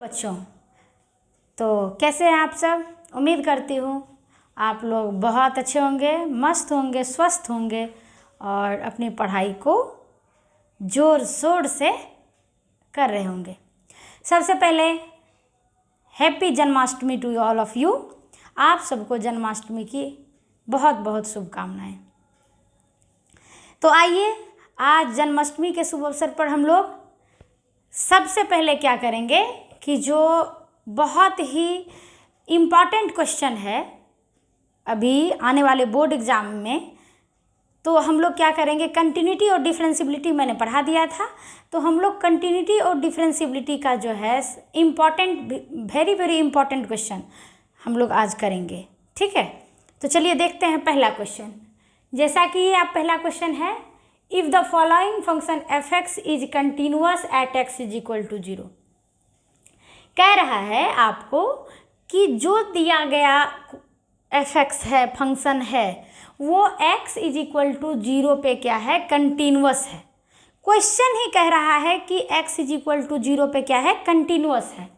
बच्चों, तो कैसे हैं आप सब। उम्मीद करती हूँ आप लोग बहुत अच्छे होंगे, मस्त होंगे, स्वस्थ होंगे और अपनी पढ़ाई को ज़ोर शोर से कर रहे होंगे। सबसे पहले happy Janmashtami to all of you. आप सबको जन्माष्टमी की बहुत बहुत शुभकामनाएं। तो आइए आज जन्माष्टमी के शुभ अवसर पर हम लोग सबसे पहले क्या करेंगे कि जो बहुत ही इम्पॉर्टेंट क्वेश्चन है अभी आने वाले बोर्ड एग्ज़ाम में, तो हम लोग क्या करेंगे, कंटिन्यूटी और डिफरेंशियबिलिटी मैंने पढ़ा दिया था, तो हम लोग कंटिन्यूटी और डिफरेंशियबिलिटी का जो है important, very very important question हम लोग आज करेंगे। ठीक है, तो चलिए देखते हैं पहला क्वेश्चन। जैसा कि ये आप पहला क्वेश्चन है, if the following function F x is continuous at X is equal to 0। कह रहा है आपको कि जो दिया गया एफ एक्स है, फंक्शन है, वो एक्स इज इक्वल टू 0 पे क्या है, कंटिन्यूअस है। क्वेश्चन ही कह रहा है कि एक्स इज इक्वल टू 0 पे क्या है, कंटिन्यूअस है।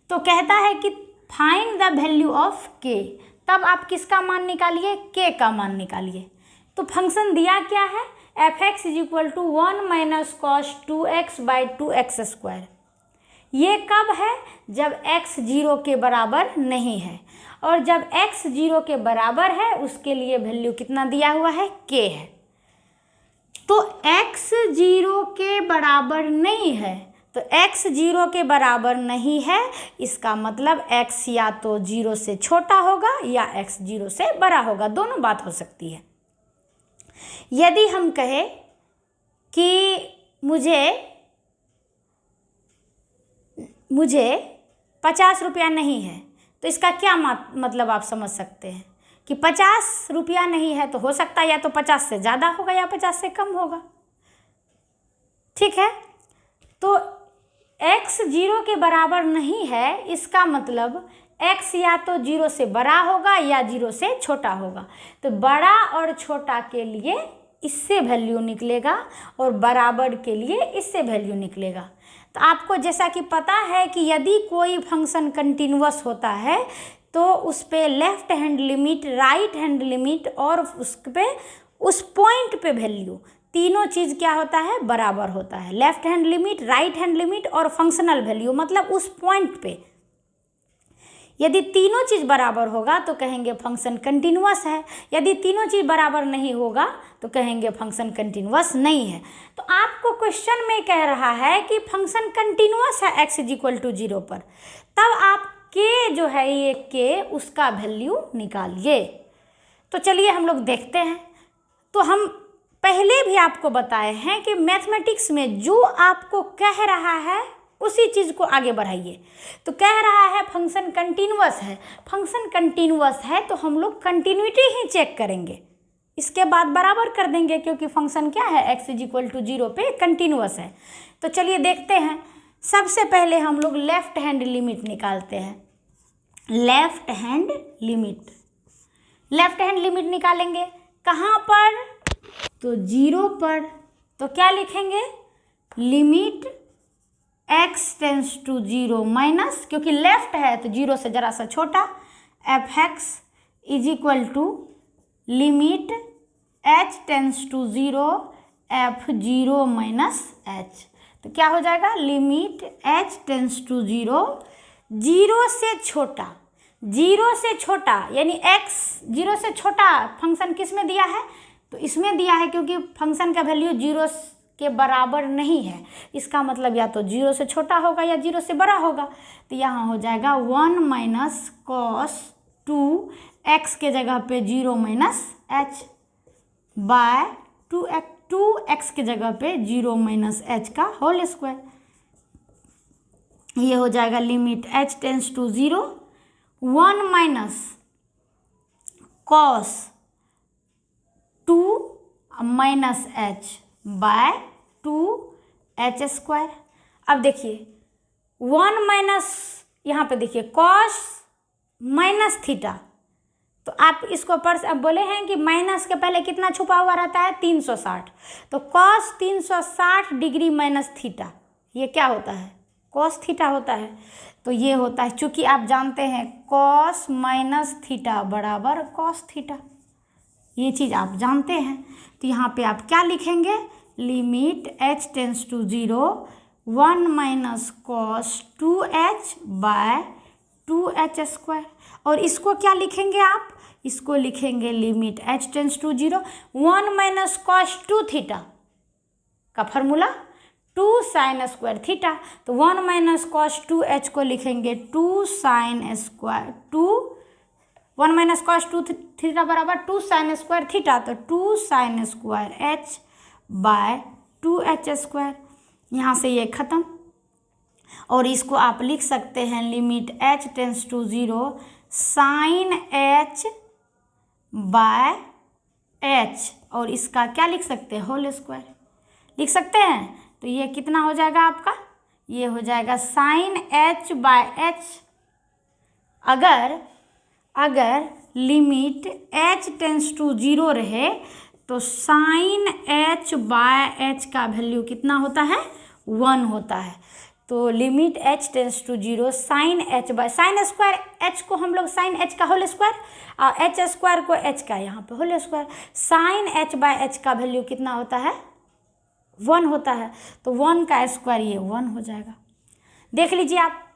तो कहता है कि फाइंड द वैल्यू ऑफ के। तब आप किसका मान निकालिए, के का मान निकालिए। तो फंक्शन दिया क्या है, F x is equal to 1 minus cos 2x by 2x square. ये कब है, जब x 0 के बराबर नहीं है, और जब x 0 के बराबर है उसके लिए वैल्यू कितना दिया हुआ है, k है। तो x 0 के बराबर नहीं है, तो x 0 के बराबर नहीं है, इसका मतलब x या तो 0 से छोटा होगा या x 0 से बड़ा होगा, दोनों बात हो सकती है। यदि हम कहें कि मुझे 50 रुपया नहीं है, तो इसका क्या मतलब आप समझ सकते हैं कि 50 रुपया नहीं है, तो हो सकता है या तो 50 से ज़्यादा होगा या 50 से कम होगा। ठीक है, तो x 0 के बराबर नहीं है, इसका मतलब x या तो 0 से बड़ा होगा या 0 से छोटा होगा। तो बड़ा और छोटा के लिए इससे वैल्यू निकलेगा और बराबर के लिए इससे वैल्यू निकलेगा। तो आपको जैसा कि पता है कि यदि कोई फंक्शन कंटिन्यूअस होता है तो उस पे left hand limit, right hand limit और उस पे उस पॉइंट पे वैल्यू, तीनों चीज़ क्या होता है, बराबर होता है। Left hand limit, right hand limit और फंक्शनल वैल्यू, मतलब उस पॉइंट पे यदि तीनों चीज़ बराबर होगा तो कहेंगे फंक्शन कंटिन्यूअस है। यदि तीनों चीज़ बराबर नहीं होगा तो कहेंगे फंक्शन कंटिन्यूअस नहीं है। तो आपको क्वेश्चन में कह रहा है कि फंक्शन कंटिन्यूअस है x इज इक्वल टू 0 पर, तब आप के जो है ये के, उसका वैल्यू निकालिए। तो चलिए हम लोग देखते हैं। तो हम पहले भी आपको बताए हैं कि मैथमेटिक्स में जो आपको कह रहा है उसी चीज़ को आगे बढ़ाइए। तो कह रहा है फंक्शन कंटिन्यूअस है, फंक्शन कंटिन्यूअस है तो हम लोग कंटिन्यूटी ही चेक करेंगे, इसके बाद बराबर कर देंगे, क्योंकि फंक्शन क्या है, x इज इक्वल टू 0 पे कंटिन्यूअस है। तो चलिए देखते हैं। सबसे पहले हम लोग लेफ्ट हैंड लिमिट निकालते हैं। लेफ्ट हैंड लिमिट निकालेंगे कहाँ पर, तो 0 पर। तो क्या लिखेंगे, limit x tends to 0 minus, क्योंकि लेफ्ट है तो 0 से ज़रा सा छोटा, F x is equal to limit h tends to 0 F 0 minus h। तो क्या हो जाएगा, लिमिट h टेंस टू 0, 0 से छोटा, 0 से छोटा यानी x 0 से छोटा फंक्शन किस में दिया है, तो इसमें दिया है, क्योंकि फंक्शन का वैल्यू 0 के बराबर नहीं है, इसका मतलब या तो 0 से छोटा होगा या 0 से बड़ा होगा। तो यहाँ हो जाएगा 1 माइनस कॉस 2x के जगह पे 0 माइनस h बाय 2x के जगह पे 0 माइनस h का होल स्क्वायर। ये हो जाएगा limit h tends to 0, 1 minus cos 2 minus h by 2h square. अब देखिए 1 माइनस, यहाँ पे देखिए कॉस माइनस थीटा, तो आप इसको अब बोले हैं कि माइनस के पहले कितना छुपा हुआ रहता है, 360। तो कॉस 360 डिग्री माइनस थीटा, ये क्या होता है, कॉस थीटा होता है। तो ये होता है, चूंकि आप जानते हैं कॉस माइनस थीटा बराबर कॉस थीटा, ये चीज़ आप जानते हैं। तो यहाँ पे आप क्या लिखेंगे, limit h tends to 0 1 minus cos 2h by 2h square. और इसको क्या लिखेंगे आप, इसको लिखेंगे limit h tends to 0 1 minus cos 2 theta का फॉर्मूला 2 साइन स्क्वायर थीटा। तो 1 माइनस कॉस 2h को लिखेंगे 2 sine square 1 minus cos 2 theta बराबर 2 साइन स्क्वायर थीटा। तो 2 sine square h by 2h square. यहाँ से ये खत्म। और इसको आप लिख सकते हैं limit h tends to 0 sine h by h, और इसका क्या लिख सकते हैं, होल स्क्वायर लिख सकते हैं। तो ये कितना हो जाएगा आपका, ये हो जाएगा साइन h बाय h। अगर लिमिट h टेंस टू 0 रहे तो साइन h बाय h का वैल्यू कितना होता है, 1 होता है। तो limit h tends to 0 sine h by sine square h को हम लोग साइन h का होल स्क्वायर और h स्क्वायर को h का यहाँ पे whole square, sine h by h का वैल्यू कितना होता है, 1 होता है। तो 1 का स्क्वायर ये 1 हो जाएगा। देख लीजिए आप,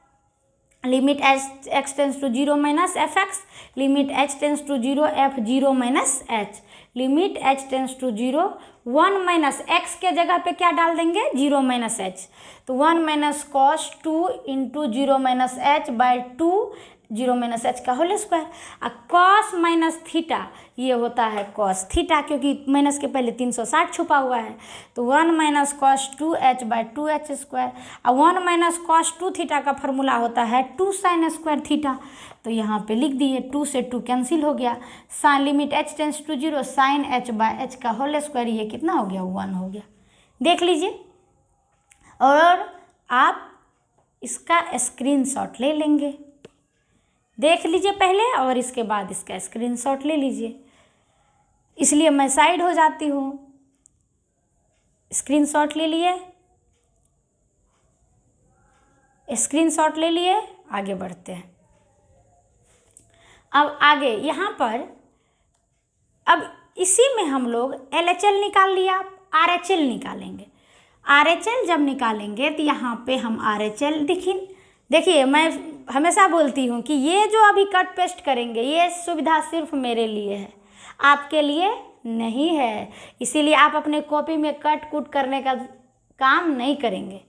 limit x tends to 0 minus F X, limit h tends to 0 F 0 minus h, limit h tends to 0 1 minus x के जगह पे क्या डाल देंगे, 0 माइनस h। तो 1 minus cos 2 into 0 minus h by 2 0 minus h का होल स्क्वायर। और cos minus theta ये होता है कॉस थीटा, क्योंकि माइनस के पहले 360 छुपा हुआ है। तो 1 minus cos 2h by 2h square. और 1 माइनस कॉस 2 थीटा का फॉर्मूला होता है 2 साइन स्क्वायर थीटा। तो यहाँ पे लिख दिए, 2 से 2 कैंसिल हो गया। Sine limit h tends to 0 sine h by h का होल स्क्वायर, ये कितना हो गया, 1 हो गया। देख लीजिए, और आप इसका स्क्रीनशॉट ले लेंगे। देख लीजिए पहले और इसके बाद इसका स्क्रीनशॉट ले लीजिए, इसलिए मैं साइड हो जाती हूँ। स्क्रीनशॉट ले लिए, स्क्रीनशॉट ले लिए, आगे बढ़ते हैं। अब आगे यहाँ पर, अब इसी में हम लोग LHL निकाल लिया, RHL निकालेंगे। RHL जब निकालेंगे तो यहाँ पे हम RHL देखिए मैं हमेशा बोलती हूँ कि ये जो अभी कट पेस्ट करेंगे ये सुविधा सिर्फ मेरे लिए है, आपके लिए नहीं है। इसीलिए आप अपने कॉपी में कट कूट करने का काम नहीं करेंगे।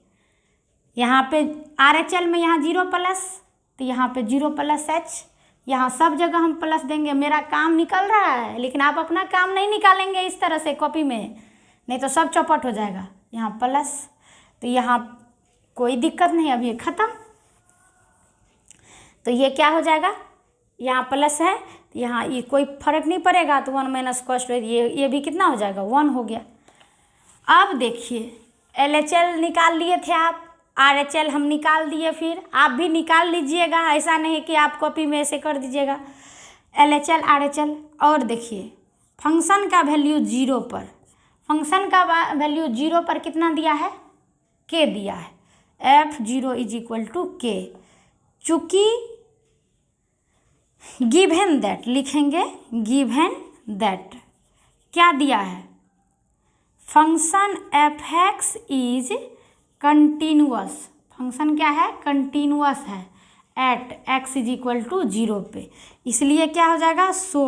यहाँ पे RHL में यहाँ 0 प्लस, तो यहाँ पे 0 प्लस h, यहाँ सब जगह हम प्लस देंगे। मेरा काम निकल रहा है, लेकिन आप अपना काम नहीं निकालेंगे इस तरह से कॉपी में, नहीं तो सब चौपट हो जाएगा। यहाँ प्लस, तो यहाँ कोई दिक्कत नहीं, अब ये ख़त्म। तो ये क्या हो जाएगा, यहाँ प्लस है तो यहाँ ये कोई फर्क नहीं पड़ेगा। तो 1 माइनस कॉस ये भी कितना हो जाएगा, 1 हो गया। अब देखिए LHL निकाल लिए थे आप, RHL हम निकाल दिए, फिर आप भी निकाल लीजिएगा, ऐसा नहीं कि आप कॉपी में ऐसे कर दीजिएगा। LHL RHL, और देखिए फंक्शन का वैल्यू 0 पर, फंक्शन का वैल्यू 0 पर कितना दिया है, k दिया है, f0 is equal to k। चूँकि गिवन दैट लिखेंगे, गिवन दैट क्या दिया है, function f(x) is continuous, function क्या है, कंटिन्यूअस है at x is equal to 0 पे। इसलिए क्या हो जाएगा, so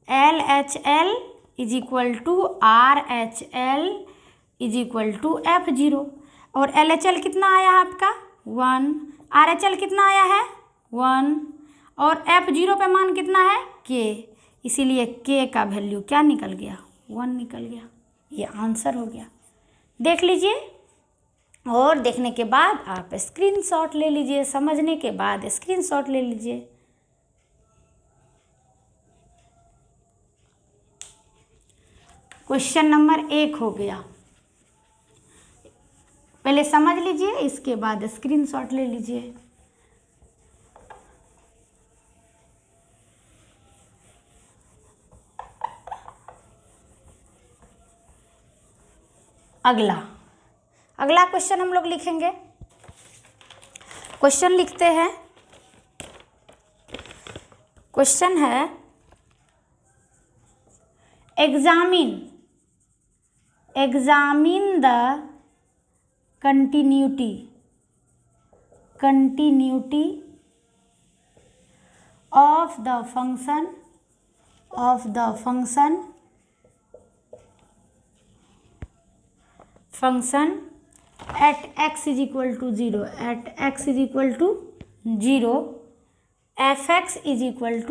LHL is equal to RHL is equal to f0। और LHL कितना आया है आपका, 1, RHL कितना आया है, 1, और f0 पे मान कितना है, k। इसीलिए k का वैल्यू क्या निकल गया, 1 निकल गया। ये आंसर हो गया। देख लीजिए, और देखने के बाद आप स्क्रीनशॉट ले लीजिए, समझने के बाद स्क्रीनशॉट ले लीजिए। क्वेश्चन नंबर 1 हो गया, पहले समझ लीजिए, इसके बाद स्क्रीनशॉट ले लीजिए। अगला क्वेश्चन हम लोग लिखेंगे, क्वेश्चन लिखते हैं। क्वेश्चन है examine the continuity of the function at x is equal to 0 fx is equal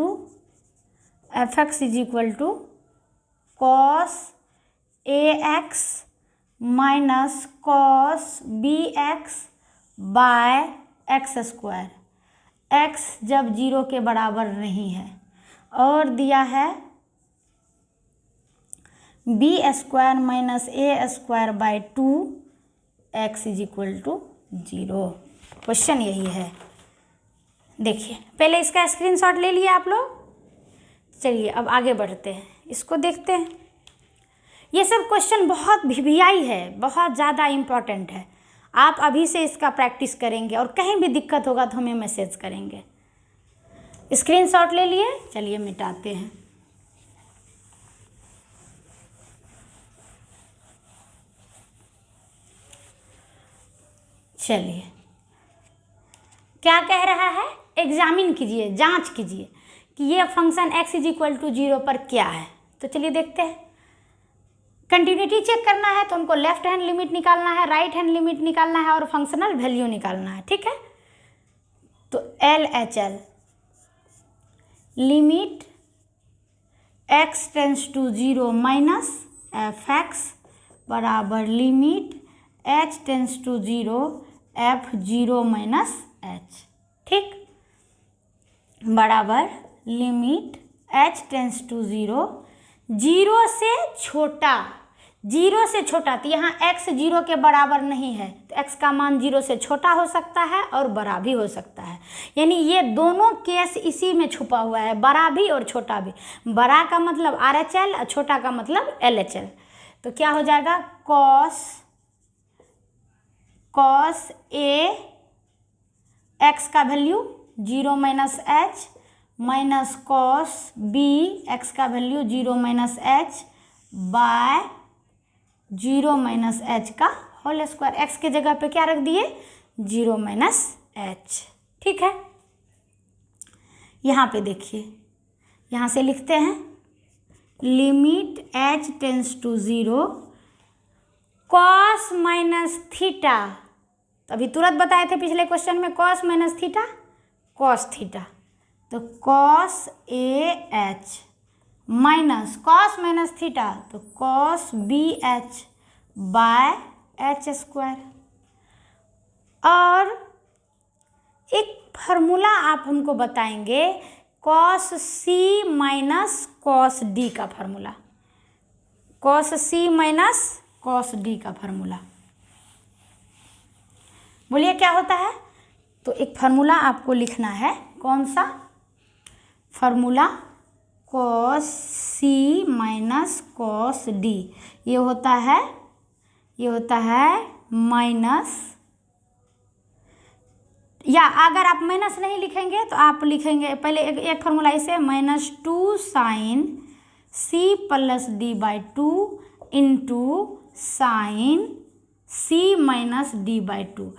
to cos ax minus cos bx by x square, x जब 0 के बराबर नहीं है, और दिया है B square minus A square by 2 x is equal to 0। Question यही है। देखिए पहले इसका स्क्रीनशॉट ले लिया आप लोग। चलिए अब आगे बढ़ते हैं, इसको देखते हैं। ये सब क्वेश्चन बहुत भिभियाई है, बहुत ज़्यादा इम्पॉर्टेंट है। आप अभी से इसका प्रैक्टिस करेंगे और कहीं भी दिक्कत होगा तो हमें मैसेज करेंगे। स्क्रीनशॉट ले लिए, चलिए मिटाते हैं। चलिए क्या कह रहा है, एग्जामिन कीजिए, जांच कीजिए कि ये function x is equal to 0 पर क्या है। तो चलिए देखते हैं। कंटिन्यूटी चेक करना है तो हमको लेफ्ट हैंड लिमिट निकालना है, राइट हैंड लिमिट निकालना है और फंक्शनल वैल्यू निकालना है, ठीक है। तो LHL limit x tends to 0 minus fx बराबर limit h tends to 0 f0 minus h, ठीक, बराबर लिमिट h टेंस टू 0 0 से छोटा, तो यहाँ x 0 के बराबर नहीं है तो x का मान 0 से छोटा हो सकता है और बड़ा भी हो सकता है। यानी ये दोनों केस इसी में छुपा हुआ है, बड़ा भी और छोटा भी। बड़ा का मतलब RHL और छोटा का मतलब LHL। तो क्या हो जाएगा, cos A x का value 0 minus h minus cos B x का value 0 minus h by 0 minus h का होल स्क्वायर। x के जगह पे क्या रख दिए, 0 माइनस h, ठीक है। यहाँ पे देखिए, यहाँ से लिखते हैं limit h tends to 0 cos minus theta. तो अभी तुरंत बताए थे पिछले क्वेश्चन में cos minus theta, cos theta. तो cos AH minus cos minus theta तो cos BH by h square. और एक फार्मूला आप हमको बताएंगे cos C minus cos D का formula, cos C minus cos D का फार्मूला। बोलिए क्या होता है। तो एक फार्मूला आपको लिखना है, कौन सा formula, cos C minus cos D। ये होता है माइनस, या अगर आप माइनस नहीं लिखेंगे तो आप लिखेंगे पहले एक फार्मूला इसे -2 sine C plus D by 2 into sine C minus D by 2।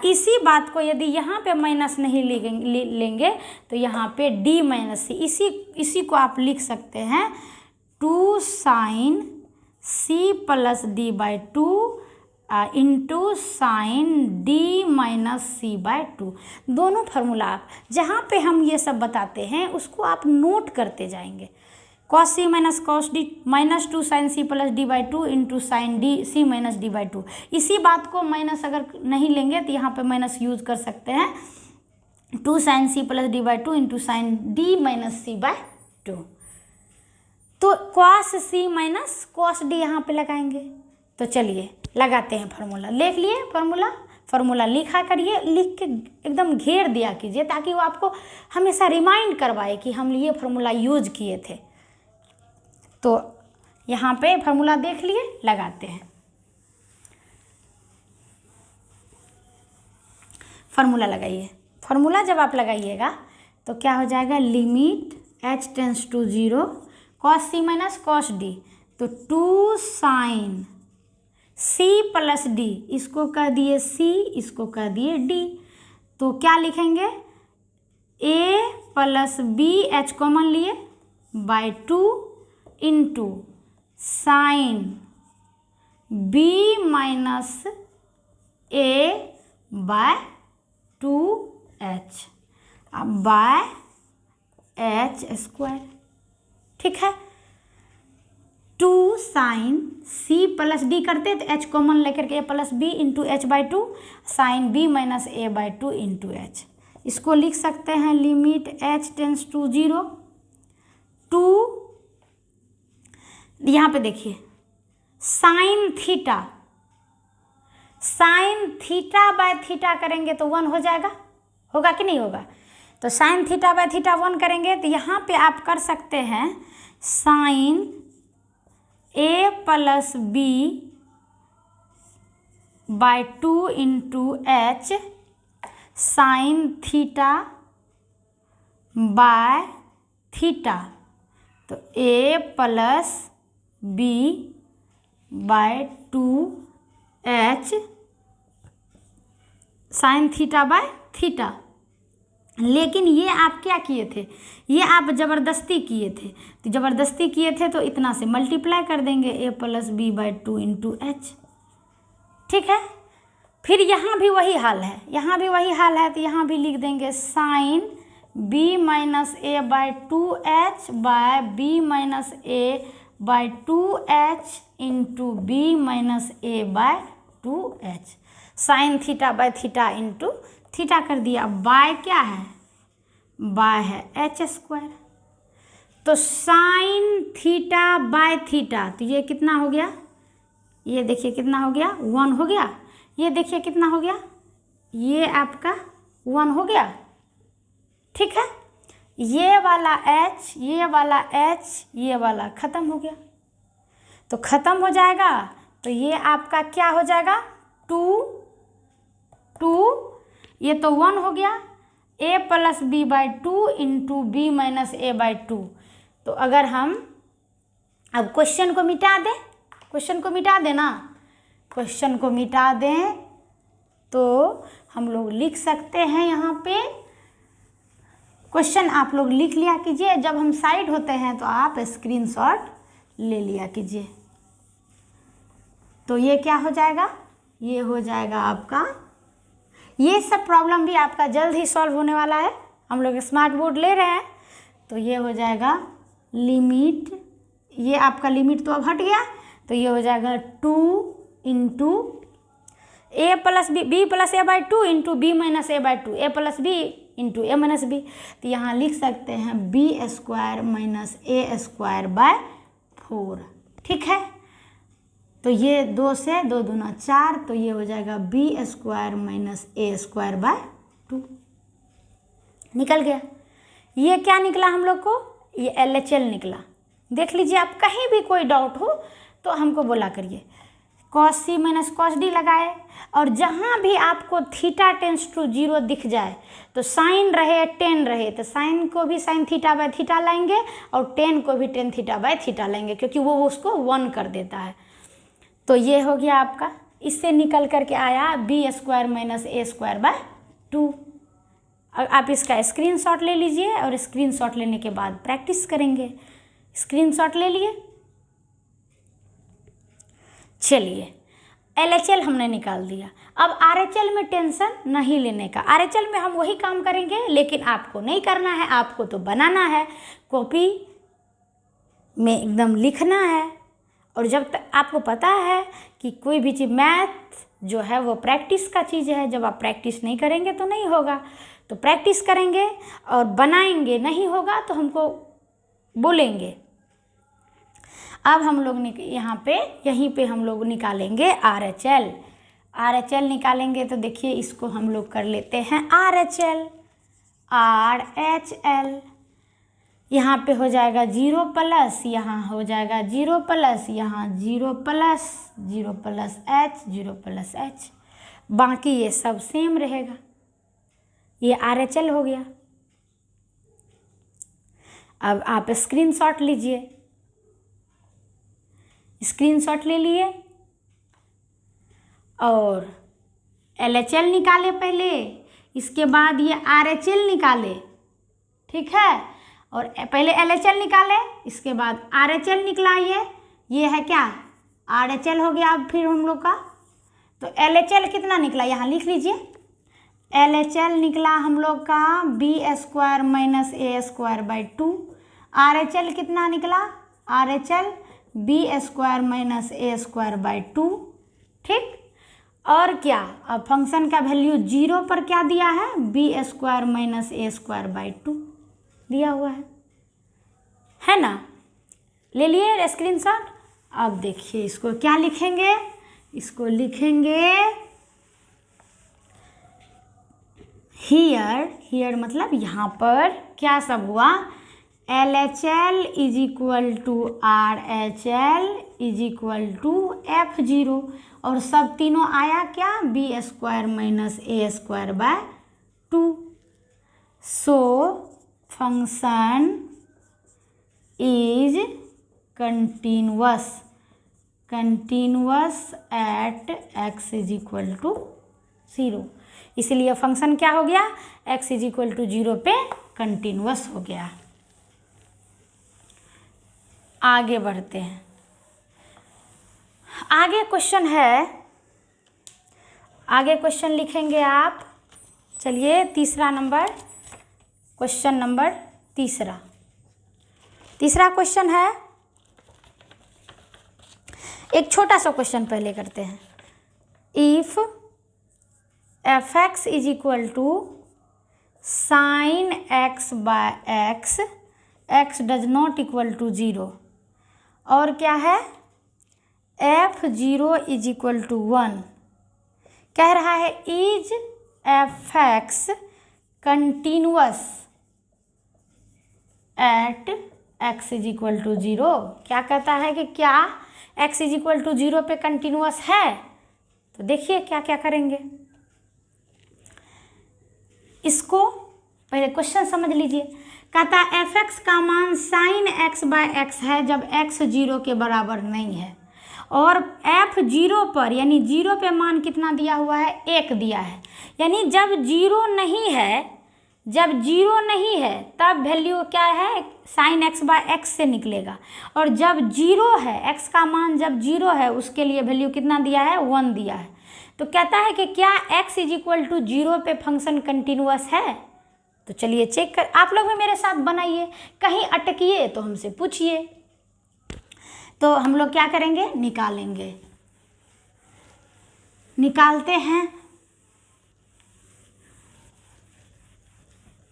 इसी बात को यदि यहाँ पे माइनस नहीं लेंगे तो यहाँ पे D माइनस C, इसी को आप लिख सकते हैं 2 sine C plus D by 2 into sine D minus C by 2। दोनों फार्मूला आप जहाँ पे हम ये सब बताते हैं उसको आप नोट करते जाएंगे। cos C minus cos D minus 2 sine C plus D by 2 into sine D C minus D by 2। इसी बात को माइनस अगर नहीं लेंगे तो यहाँ पे माइनस यूज कर सकते हैं 2 sine C plus D by 2 into sine D minus C by 2। तो cos C minus cos D यहाँ पे लगाएंगे। तो चलिए लगाते हैं फार्मूला। लिख लिए फार्मूला लिखा करिए, लिख के एकदम घेर दिया कीजिए ताकि वो आपको हमेशा रिमाइंड करवाए कि हम ये फार्मूला यूज किए थे। तो यहाँ पे फार्मूला देख लिए, लगाते हैं। फार्मूला लगाइए, फार्मूला जब आप लगाइएगा तो क्या हो जाएगा, limit h tends to 0 cos c minus cos d, तो 2 साइन c प्लस d, इसको कह दिए c, इसको कह दिए d, तो क्या लिखेंगे, a plus B, h common लिए, by 2 into sine b minus a by 2h by h square. ठीक है, 2 साइन c प्लस डी करते तो h कॉमन लेकर के a plus B into H by 2, sine b minus a by 2 into H. इसको लिख सकते हैं लिमिट h टेंस टू 0 2, यहाँ पे देखिए साइन थीटा बाय थीटा करेंगे तो 1 हो जाएगा, होगा कि नहीं होगा, तो साइन थीटा बाय थीटा 1 करेंगे तो यहाँ पे आप कर सकते हैं sine a plus B by 2 into H sine theta by theta, तो a plus B by 2h sine theta by theta. लेकिन ये आप क्या किए थे, ये आप ज़बरदस्ती किए थे, तो ज़बरदस्ती किए थे तो इतना से मल्टीप्लाई कर देंगे a plus B by 2 into H. ठीक है, फिर यहाँ भी वही हाल है, यहाँ भी वही हाल है, तो यहाँ भी लिख देंगे sine b minus A by 2h by B minus A by 2h into B minus A by 2h, sine theta by theta into theta कर दिया। बाय क्या है, बाय है एच स्क्वायर, तो साइन थीटा बाय थीटा, तो ये कितना हो गया, ये देखिए कितना हो गया, 1 हो गया, ये देखिए कितना हो गया, ये आपका 1 हो गया। ठीक है, ये वाला h, ये वाला h, ये वाला ख़त्म हो गया, तो ख़त्म हो जाएगा, तो ये आपका क्या हो जाएगा, 2 ये तो 1 हो गया, a plus B by 2 into B minus A by 2। तो अगर हम अब क्वेश्चन को मिटा दें, क्वेश्चन को मिटा दें ना, क्वेश्चन को मिटा दें तो हम लोग लिख सकते हैं, यहाँ पे क्वेश्चन आप लोग लिख लिया कीजिए, जब हम साइड होते हैं तो आप स्क्रीनशॉट ले लिया कीजिए। तो ये क्या हो जाएगा, ये हो जाएगा आपका, ये सब प्रॉब्लम भी आपका जल्द ही सॉल्व होने वाला है, हम लोग स्मार्ट बोर्ड ले रहे हैं, तो ये हो जाएगा लिमिट, ये आपका लिमिट तो अब हट गया, तो ये हो जाएगा 2 into A plus B plus A by 2 into B minus A by 2, A plus B into A minus B, तो यहाँ लिख सकते हैं B square minus A square by 4। ठीक है, तो ये 2 से 2 दूना 4, तो ये हो जाएगा B square minus A square by 2, निकल गया। ये क्या निकला हम लोग को, ये LHL निकला। देख लीजिए, आप कहीं भी कोई डाउट हो तो हमको बोला करिए, cos c minus cos d लगाए, और जहाँ भी आपको थीटा टेंस टू 0 दिख जाए तो साइन रहे टेन रहे तो साइन को भी साइन थीटा बाय थीटा लाएंगे और टेन को भी टेन थीटा बाय थीटा लेंगे, क्योंकि वो उसको 1 कर देता है। तो ये हो गया आपका, इससे निकल करके आया B square minus A square by 2। आप इसका स्क्रीनशॉट ले लीजिए और स्क्रीनशॉट लेने के बाद प्रैक्टिस करेंगे। स्क्रीनशॉट ले लिए, चलिए LHL हमने निकाल दिया। अब RHL में टेंशन नहीं लेने का, RHL में हम वही काम करेंगे, लेकिन आपको नहीं करना है, आपको तो बनाना है, कॉपी में एकदम लिखना है। और जब तक आपको पता है कि कोई भी चीज़, मैथ जो है वो प्रैक्टिस का चीज़ है, जब आप प्रैक्टिस नहीं करेंगे तो नहीं होगा, तो प्रैक्टिस करेंगे और बनाएंगे, नहीं होगा तो हमको बोलेंगे। अब हम लोग यहाँ पे यहीं पे हम लोग निकालेंगे RHL। RHL निकालेंगे तो देखिए इसको हम लोग कर लेते हैं RHL, RHL। यहाँ पे हो जाएगा 0 प्लस, यहाँ हो जाएगा 0 प्लस, यहाँ 0 plus, 0 plus H, 0 plus H, बाकी ये सब सेम रहेगा। ये RHL हो गया। अब आप स्क्रीनशॉट लीजिए, स्क्रीनशॉट ले लिए और LHL निकाले पहले, इसके बाद ये RHL निकाले, ठीक है। और पहले LHL निकाले, इसके बाद RHL निकला, ये है क्या, RHL हो गया। अब फिर हम लोग का तो LHL कितना निकला, यहाँ लिख लीजिए। LHL निकला हम लोग का B² - A²/2। RHL कितना निकला, RHL B² - A²/2, ठीक। और क्या, अब फंक्शन का वैल्यू 0 पर क्या दिया है, B² - A²/2 दिया हुआ है ना। ले लिए स्क्रीनशॉट। अब देखिए इसको क्या लिखेंगे, इसको लिखेंगे हियर मतलब यहाँ पर क्या सब हुआ, LHL = RHL = F0, और सब तीनों आया क्या, B² - A²/2। So function is continuous at x = 0। इसलिए फंक्शन क्या हो गया, x = 0 पे कंटिन्यूअस हो गया। आगे बढ़ते हैं। आगे क्वेश्चन है, आगे क्वेश्चन लिखेंगे आप। चलिए तीसरा नंबर, क्वेश्चन नंबर तीसरा क्वेश्चन है। एक छोटा सा क्वेश्चन पहले करते हैं। If fx = sin x/x, x does not = 0, और क्या है, f0 = 1। कह रहा है is fx continuous at x = 0। क्या कहता है कि क्या x = 0 पे कंटिन्यूअस है। तो देखिए क्या क्या करेंगे, इसको पहले क्वेश्चन समझ लीजिए। कहता है fx का मान sin x/x है जब x 0 के बराबर नहीं है, और f0 पर यानी 0 पे मान कितना दिया हुआ है, 1 दिया है। यानी जब 0 नहीं है तब वैल्यू क्या है, sin x/x से निकलेगा, और जब 0 है, x का मान जब 0 है उसके लिए वैल्यू कितना दिया है, 1 दिया है। तो कहता है कि क्या x = 0 पे फंक्शन कंटिन्यूअस है। तो चलिए चेक कर, आप लोग भी मेरे साथ बनाइए, कहीं अटकिए तो हमसे पूछिए। तो हम लोग क्या करेंगे, निकालेंगे, निकालते हैं।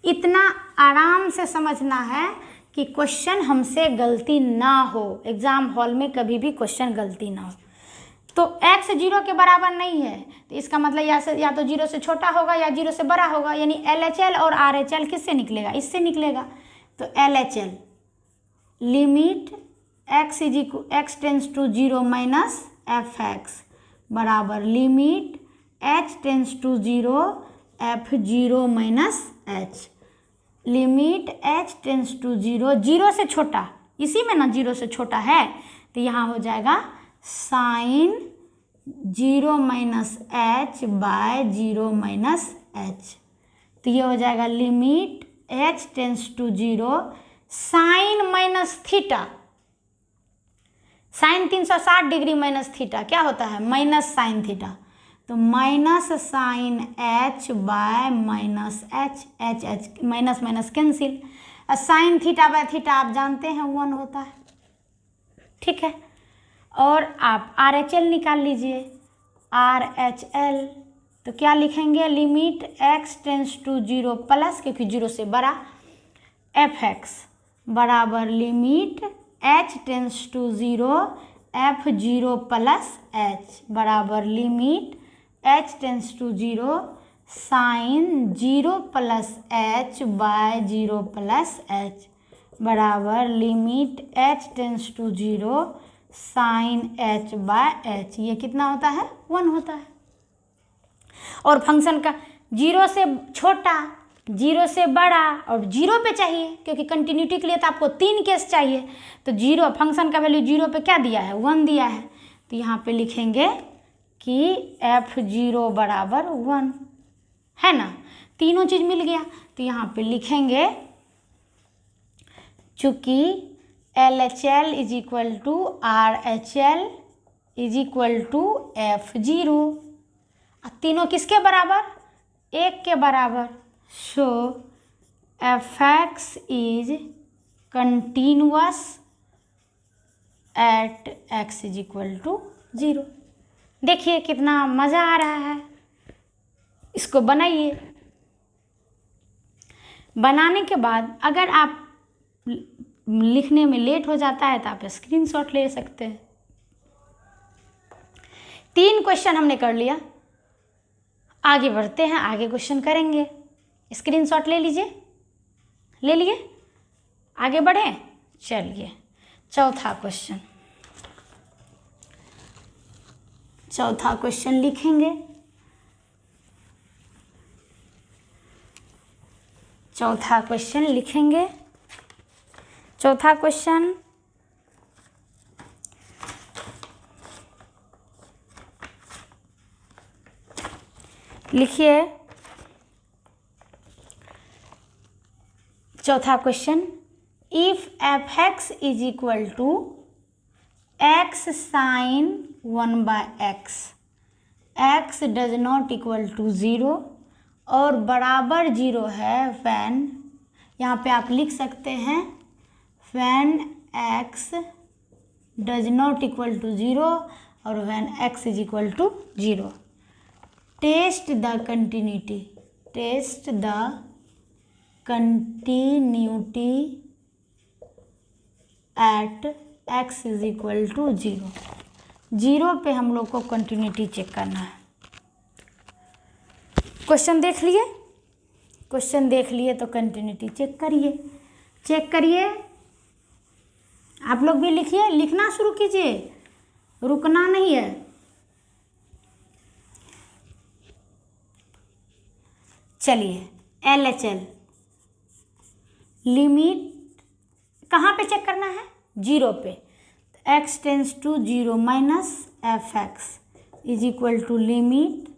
इतना आराम से समझना है कि क्वेश्चन हमसे गलती ना हो, एग्जाम हॉल में कभी भी क्वेश्चन गलती ना हो। तो x 0 के बराबर नहीं है, तो इसका मतलब या तो 0 से छोटा होगा या 0 से बड़ा होगा, यानी LHL और RHL किससे निकलेगा, इससे निकलेगा। तो LHL limit x tends to 0 minus fx बराबर limit h tends to 0 f0 minus h, limit h tends to 0, 0 से छोटा, इसी में ना 0 से छोटा है, तो यहाँ हो जाएगा sine 0 minus h by 0 minus h। तो ये हो जाएगा limit h tends to 0 sine minus theta, sine 360 degree minus theta क्या होता है, माइनस साइन थीटा। तो minus sine h by minus h minus minus cancel, sine theta by theta आप जानते हैं 1 होता है, ठीक है। और आप RHL निकाल लीजिए, RHL तो क्या लिखेंगे, limit x tends to 0 plus, क्योंकि 0 से बड़ा, fx बराबर limit h tends to 0 f0 plus h बराबर limit h tends to 0 sine 0 plus h by 0 plus h बराबर limit h tends to 0 sine h by h। ये कितना होता है, 1 होता है। और फंक्शन का 0 से छोटा जीरो से बड़ा और जीरो पे चाहिए, क्योंकि कंटिन्यूटी के लिए तो आपको 3 केस चाहिए। तो जीरो, फंक्शन का वैल्यू जीरो पे क्या दिया है, 1 दिया है। तो यहाँ पे लिखेंगे कि f0 बराबर 1 है ना, तीनों चीज़ मिल गया। तो यहाँ पे लिखेंगे चूँकि LHL is equal to RHL is equal to f0, तीनों किसके बराबर, 1 के बराबर। So fx is continuous at x is equal to 0। देखिए कितना मज़ा आ रहा है, इसको बनाइए। बनाने के बाद अगर आप लिखने में लेट हो जाता है तो आप स्क्रीनशॉट ले सकते हैं। 3 क्वेश्चन हमने कर लिया, आगे बढ़ते हैं, आगे क्वेश्चन करेंगे। स्क्रीनशॉट ले लीजिए, ले लिए, आगे बढ़ें। चलिए चौथा क्वेश्चन लिखेंगे। चौथा क्वेश्चन लिखिए। चौथा question, if fx is equal to x sine 1/x, x does not equal to 0 और बराबर 0 है व्हेन, यहाँ पे आप लिख सकते हैं when x does not equal to 0 और when x is equal to 0। Test the continuity at x is equal to 0। 0 पे हम लोग को कंटिन्यूटी चेक करना है। क्वेश्चन देख लिए तो कंटिन्यूटी चेक करिए। आप लोग भी लिखिए, लिखना शुरू कीजिए, रुकना नहीं है। चलिए LHL लिमिट कहाँ पे चेक करना है, 0 पे। x tends to 0 minus fx is equal to limit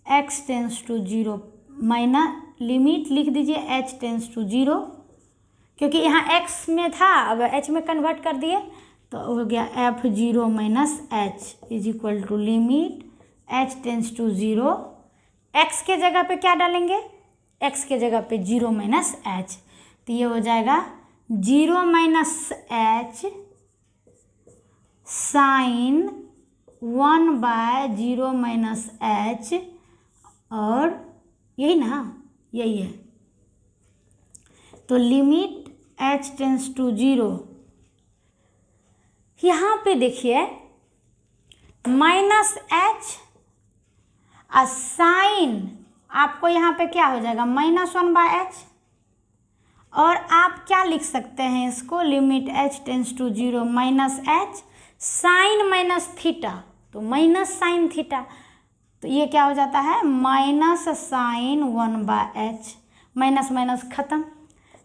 x tends to 0 minus limit लिख दीजिए h टेंस टू 0, क्योंकि यहाँ x में था, अब h में कन्वर्ट कर दिए तो हो गया f0 minus h is equal to limit h tends to 0। x के जगह पे क्या डालेंगे, x के जगह पे 0 माइनस h, तो ये हो जाएगा 0 minus h sine 1/0 minus h, और यही ना, यही है। तो लिमिट h टेंस टू 0, यहाँ पे देखिए माइनस h और साइन, आपको यहाँ पे क्या हो जाएगा -1/h, और आप क्या लिख सकते हैं इसको, limit h tends to 0 minus h sine minus theta, तो माइनस साइन थीटा, तो ये क्या हो जाता है minus sign 1/h, minus minus खत्म,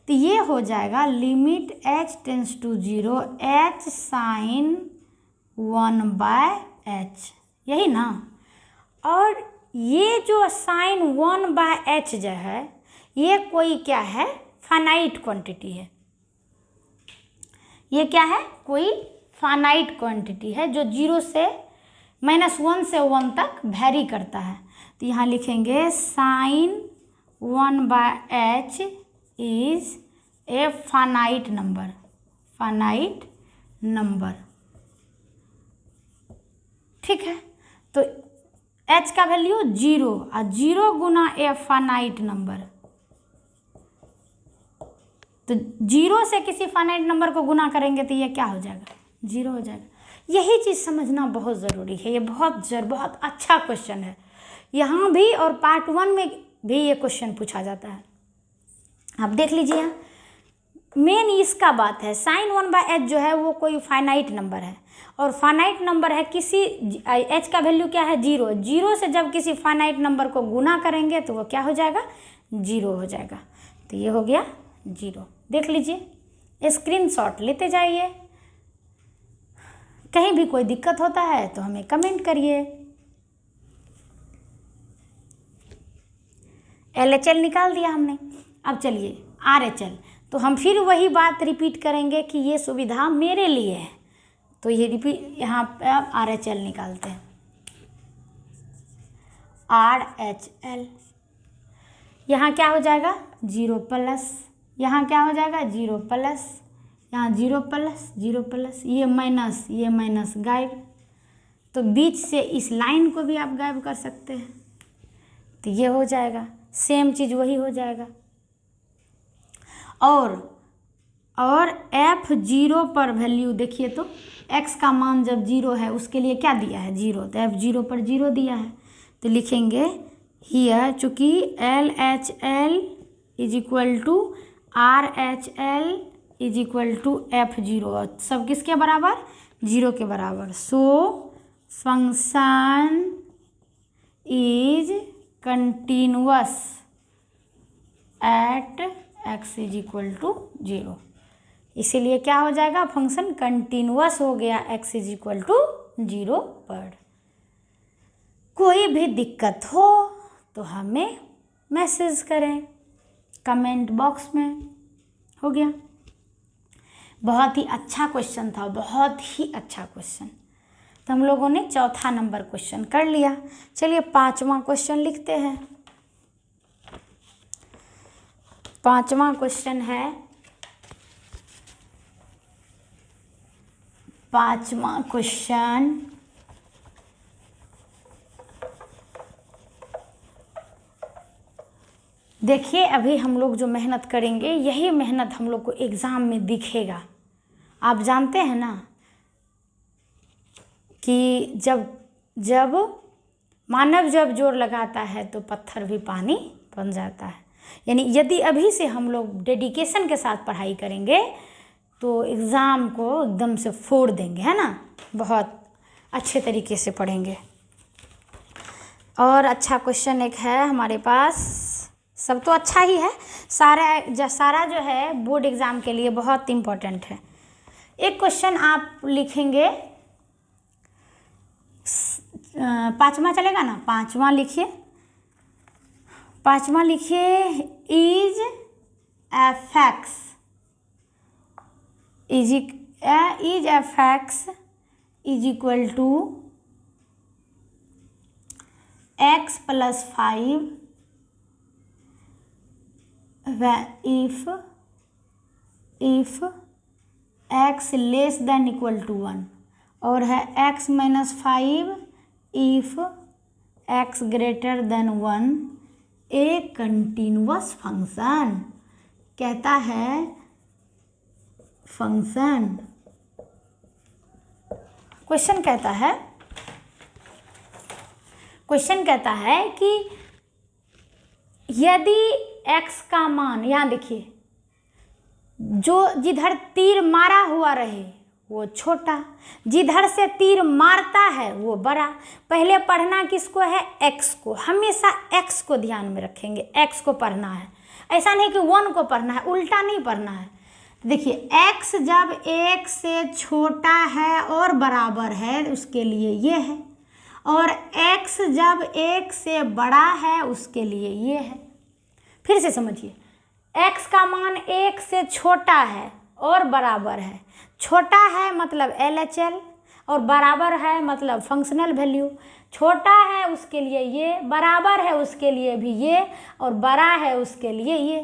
तो ये हो जाएगा limit h tends to 0 h sine 1/h, यही ना। और ये जो साइन 1/h जो है, ये कोई क्या है, फाइनाइट क्वांटिटी है। ये क्या है, कोई फाइनाइट क्वांटिटी है जो 0 से -1 से 1 तक वेरी करता है। तो यहाँ लिखेंगे sine 1/h is a finite number, ठीक है। तो h का वैल्यू 0 और 0 गुना ए फाइनाइट नंबर, तो 0 से किसी फाइनाइट नंबर को गुना करेंगे तो ये क्या हो जाएगा, 0 हो जाएगा। यही चीज़ समझना बहुत ज़रूरी है, ये बहुत अच्छा क्वेश्चन है। यहाँ भी और पार्ट 1 में भी ये क्वेश्चन पूछा जाता है, आप देख लीजिए। यहाँ मेन इसका बात है, साइन 1/h जो है वो कोई फाइनाइट नंबर है, और फाइनाइट नंबर है किसी, h का वैल्यू क्या है 0 से जब किसी फाइनाइट नंबर को गुना करेंगे तो वो क्या हो जाएगा, 0 हो जाएगा। तो ये हो गया 0। देख लीजिए, स्क्रीनशॉट लेते जाइए। कहीं भी कोई दिक्कत होता है तो हमें कमेंट करिए। LHL निकाल दिया हमने। अब चलिए RHL, तो हम फिर वही बात रिपीट करेंगे कि ये सुविधा मेरे लिए है। तो ये रिपीट, यहाँ पे अब RHL निकालते हैं। RHL, यहाँ क्या हो जाएगा 0 प्लस, यहाँ क्या हो जाएगा 0 प्लस, यहाँ 0 प्लस 0 प्लस, ये माइनस गायब। तो बीच से इस लाइन को भी आप गायब कर सकते हैं, तो ये हो जाएगा, सेम चीज़ वही हो जाएगा। और F0 पर वैल्यू देखिए, तो x का मान जब 0 है उसके लिए क्या दिया है 0, तो F0 पर 0 दिया है। तो लिखेंगे हियर, चूँकि LHL is equal to RHL is equal to F0, सब किसके बराबर 0 के बराबर। So function is continuous at x is equal to 0। इसीलिए क्या हो जाएगा, फंक्शन कंटिन्यूअस हो गया x इज इक्वल टू 0 पर। कोई भी दिक्कत हो तो हमें मैसेज करें कमेंट बॉक्स में। हो गया, बहुत ही अच्छा क्वेश्चन था, बहुत ही अच्छा क्वेश्चन। तो हम लोगों ने चौथा नंबर क्वेश्चन कर लिया। चलिए 5वां क्वेश्चन लिखते हैं। 5वां क्वेश्चन है, 5वां क्वेश्चन देखिए, अभी हम लोग जो मेहनत करेंगे यही मेहनत हम लोग को एग्ज़ाम में दिखेगा। आप जानते हैं ना कि जब मानव जब जोर लगाता है तो पत्थर भी पानी बन जाता है। यानी यदि अभी से हम लोग डेडिकेशन के साथ पढ़ाई करेंगे तो एग्ज़ाम को एकदम से फोड़ देंगे, है ना। बहुत अच्छे तरीके से पढ़ेंगे। और अच्छा क्वेश्चन एक है हमारे पास, सब तो अच्छा ही है, सारा जो है बोर्ड एग्ज़ाम के लिए बहुत इम्पोर्टेंट है। एक क्वेश्चन आप लिखेंगे, 5वां चलेगा ना, 5वां लिखिए। 5वां लिखिए, is F x is equal to x plus 5 if x less than equal to 1, और है x minus 5 if x greater than 1, a continuous function. कहता है फंक्शन, क्वेश्चन कहता है कि यदि x का मान, यहाँ देखिए, जो जिधर तीर मारा हुआ रहे वो छोटा, जिधर से तीर मारता है वो बड़ा। पहले पढ़ना किसको है, x को। हमेशा x को ध्यान में रखेंगे, x को पढ़ना है। ऐसा नहीं कि 1 को पढ़ना है, उल्टा नहीं पढ़ना है। देखिए, x जब 1 से छोटा है और बराबर है उसके लिए ये है, और x जब 1 से बड़ा है उसके लिए ये है। फिर से समझिए, x का मान 1 से छोटा है और बराबर है। छोटा है मतलब LHL, और बराबर है मतलब फंक्शनल वैल्यू। छोटा है उसके लिए ये, बराबर है उसके लिए भी ये, और बड़ा है उसके लिए ये।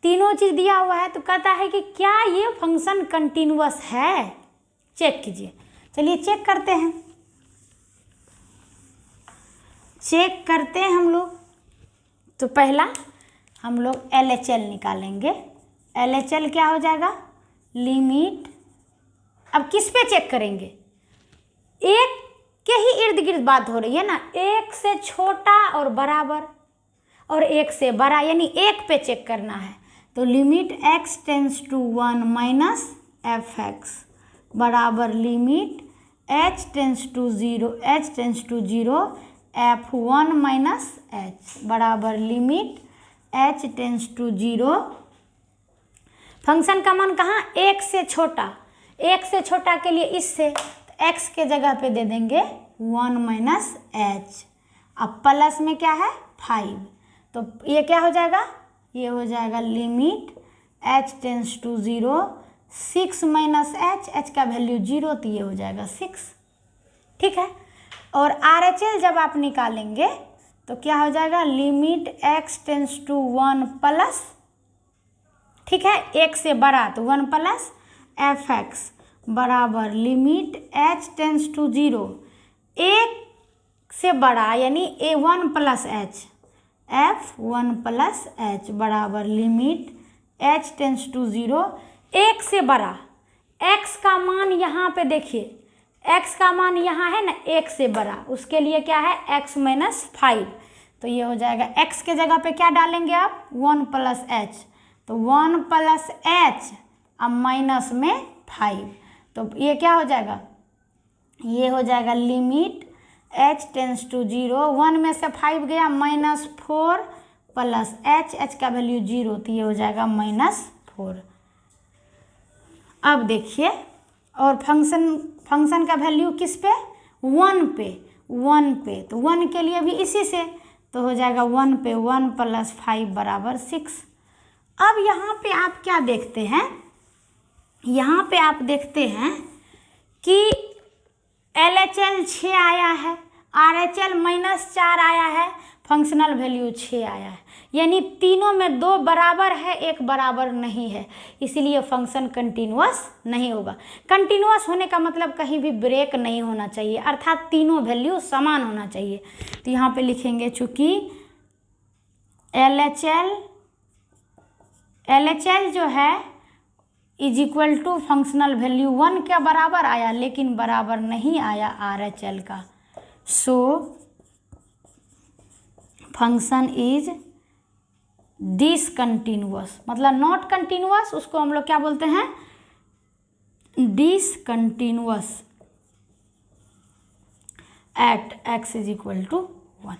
तीनों चीज़ दिया हुआ है। तो कहता है कि क्या ये फंक्शन कंटिन्यूअस है, चेक कीजिए। चलिए चेक करते हैं, हम लोग। तो पहला हम लोग LHL निकालेंगे। LHL क्या हो जाएगा, लिमिट। अब किस पे चेक करेंगे, एक के ही इर्द गिर्द बात हो रही है ना, 1 से छोटा और बराबर और 1 से बड़ा, यानी 1 पे चेक करना है। तो limit x tends to 1 minus F x बराबर limit h tends to 0 f1 minus h बराबर limit h tends to 0। Function का मान कहाँ, 1 से छोटा, 1 से छोटा के लिए इससे तो x के जगह पे दे देंगे 1 माइनस h। अब प्लस में क्या है 5, तो ये क्या हो जाएगा, ये हो जाएगा limit h tends to 0 6 minus h, h का वैल्यू 0 तो ये हो जाएगा 6। ठीक है, और RHL जब आप निकालेंगे तो क्या हो जाएगा, limit x tends to 1 plus, ठीक है, 1 से बड़ा तो 1 प्लस fx बराबर लिमिट h टेंस टू 0 1 से बड़ा यानी a1 plus h f1 plus h बराबर लिमिट h टेंस टू 0 1 से बड़ा। x का मान यहाँ पे देखिए, x का मान यहाँ है ना 1 से बड़ा, उसके लिए क्या है x माइनस 5, तो ये हो जाएगा x के जगह पे क्या डालेंगे आप 1 प्लस h, तो 1 प्लस h अब माइनस में 5, तो ये क्या हो जाएगा, ये हो जाएगा लिमिट h टेंस टू 0 1 में से 5 गया -4 प्लस h का वैल्यू 0 तो ये हो जाएगा -4। अब देखिए, और फंक्शन का वैल्यू किस पे 1 पे, तो 1 के लिए भी इसी से, तो हो जाएगा 1 पे 1 प्लस 5 बराबर 6। अब यहाँ पे आप क्या देखते हैं, यहाँ पे आप देखते हैं कि LHL 6 आया है, RHL -4 आया है, फंक्शनल वैल्यू 6 आया है, यानी तीनों में 2 बराबर है, 1 बराबर नहीं है, इसीलिए फंक्शन कंटिन्यूअस नहीं होगा। कंटिन्यूअस होने का मतलब कहीं भी ब्रेक नहीं होना चाहिए, अर्थात तीनों वैल्यू समान होना चाहिए। तो यहाँ पे लिखेंगे चूँकि LHL जो है is equal to functional value 1 के बराबर आया, लेकिन बराबर नहीं आया RHL का, सो फंक्शन इज डिसकंटिन्यूअस, मतलब नॉट कंटिन्यूअस, उसको हम लोग क्या बोलते हैं, discontinuous at x is equal to 1।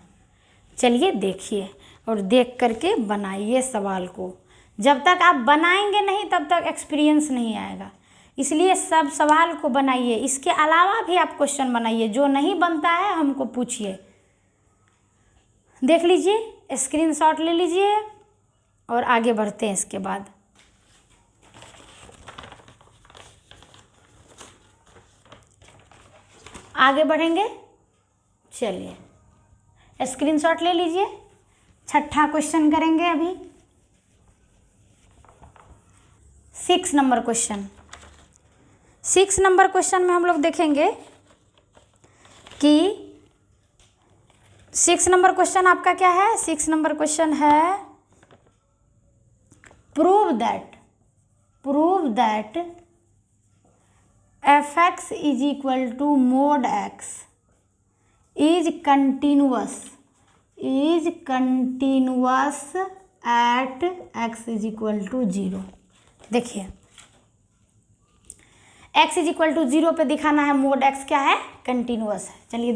चलिए देखिए और देख करके बनाइए सवाल को, जब तक आप बनाएंगे नहीं तब तक एक्सपीरियंस नहीं आएगा, इसलिए सब सवाल को बनाइए। इसके अलावा भी आप क्वेश्चन बनाइए, जो नहीं बनता है हमको पूछिए। देख लीजिए, स्क्रीनशॉट ले लीजिए और आगे बढ़ते हैं। इसके बाद आगे बढ़ेंगे, चलिए स्क्रीनशॉट ले लीजिए। छठा क्वेश्चन करेंगे अभी, 6 नंबर क्वेश्चन। 6 नंबर क्वेश्चन में हम लोग देखेंगे कि 6 नंबर क्वेश्चन आपका क्या है, 6 नंबर क्वेश्चन है prove that fx is equal to mod x is continuous at x is equal to 0। देखिए x इज इक्वल टू 0 पे दिखाना है मोड x क्या है, कंटिन्यूअस है। चलिए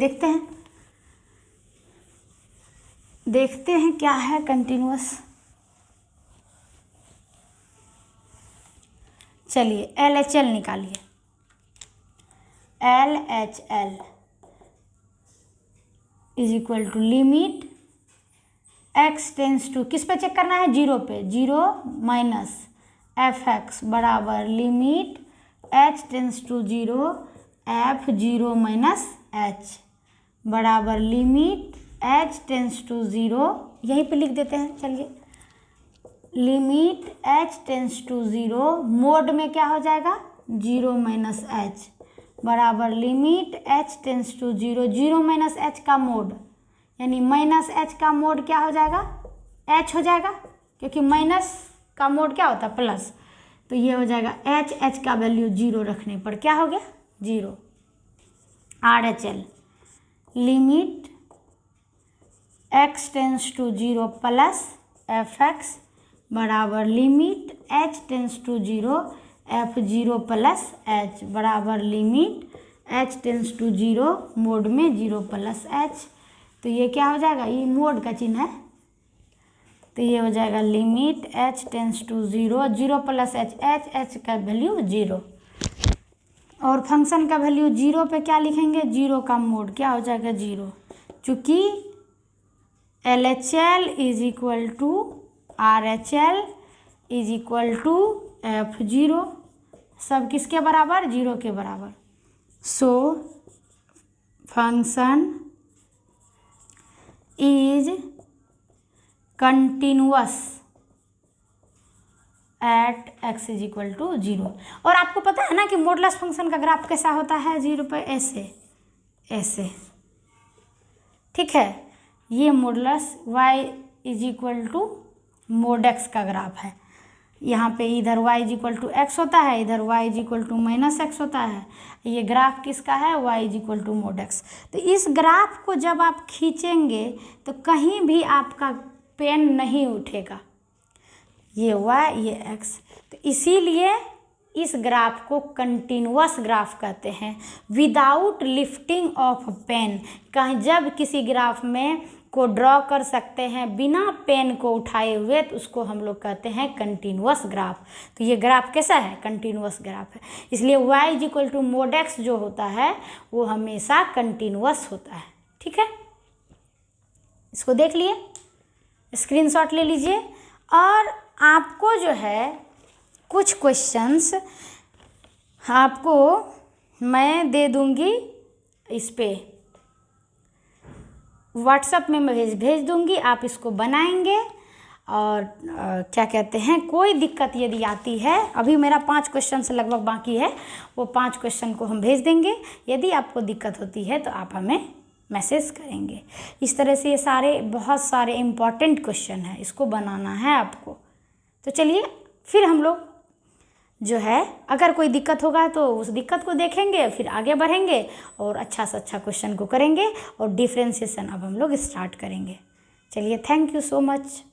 देखते हैं क्या है कंटिन्यूअस। चलिए LHL निकालिए, LHL is equal to limit x tends to, किस पे चेक करना है, 0 पे, 0 माइनस fx बराबर limit h tends to 0 f0 minus h बराबर लिमिट h टेंस टू 0, यहीं पे लिख देते हैं। चलिए limit h tends to 0 mod में क्या हो जाएगा 0 माइनस h बराबर limit h tends to 0, 0 minus h का मोड यानी माइनस h का मोड क्या हो जाएगा, h हो जाएगा, क्योंकि माइनस का मोड क्या होता है प्लस, तो ये हो जाएगा h का वैल्यू 0 रखने पर क्या हो गया 0। RHL limit x tends to 0 plus fx बराबर limit h tends to 0 f0 plus h बराबर limit h tends to 0 mod में 0 प्लस h, तो ये क्या हो जाएगा, ये मोड का चिन्ह है, तो ये हो जाएगा limit h tends to 0, 0 plus H, h का वैल्यू 0, और फंक्शन का वैल्यू 0 पे क्या लिखेंगे, 0 का मोड क्या हो जाएगा 0, चूँकि LHL is equal to RHL is equal to F0, सब किसके बराबर, 0 के बराबर। So function is continuous at x is equal to 0। और आपको पता है ना कि मॉडुलस फंक्शन का ग्राफ कैसा होता है, 0 पे ऐसे, ठीक है। ये modulus y is equal to mod x का ग्राफ है। यहाँ पे इधर y is equal to x होता है, इधर y is equal to minus x होता है। ये ग्राफ किसका है, y is equal to mod x। तो इस ग्राफ को जब आप खींचेंगे तो कहीं भी आपका पेन नहीं उठेगा, ये y ये x। तो इसीलिए इस ग्राफ को कंटिन्यूअस ग्राफ कहते हैं, विदाउट लिफ्टिंग ऑफ पेन। कहीं जब किसी ग्राफ में को ड्रॉ कर सकते हैं बिना पेन को उठाए हुए, तो उसको हम लोग कहते हैं कंटिन्यूअस ग्राफ। तो ये ग्राफ कैसा है, कंटिन्यूअस ग्राफ है। इसलिए y is equal to mod x जो होता है वो हमेशा कंटिन्यूअस होता है, ठीक है। इसको देख लिए, स्क्रीनशॉट ले लीजिए। और आपको जो है कुछ क्वेश्चंस आपको मैं दे दूंगी, इस पे व्हाट्सएप में मैं भेज दूंगी, आप इसको बनाएंगे। और क्या कहते हैं, कोई दिक्कत यदि आती है, अभी मेरा 5 क्वेश्चन से लगभग बाकी है, वो 5 क्वेश्चन को हम भेज देंगे। यदि आपको दिक्कत होती है तो आप हमें मैसेज करेंगे। इस तरह से ये सारे बहुत सारे इम्पॉर्टेंट क्वेश्चन हैं, इसको बनाना है आपको। तो चलिए फिर हम लोग जो है, अगर कोई दिक्कत होगा तो उस दिक्कत को देखेंगे, फिर आगे बढ़ेंगे और अच्छा से अच्छा क्वेश्चन को करेंगे और डिफरेंशिएशन अब हम लोग स्टार्ट करेंगे। चलिए, थैंक यू सो मच।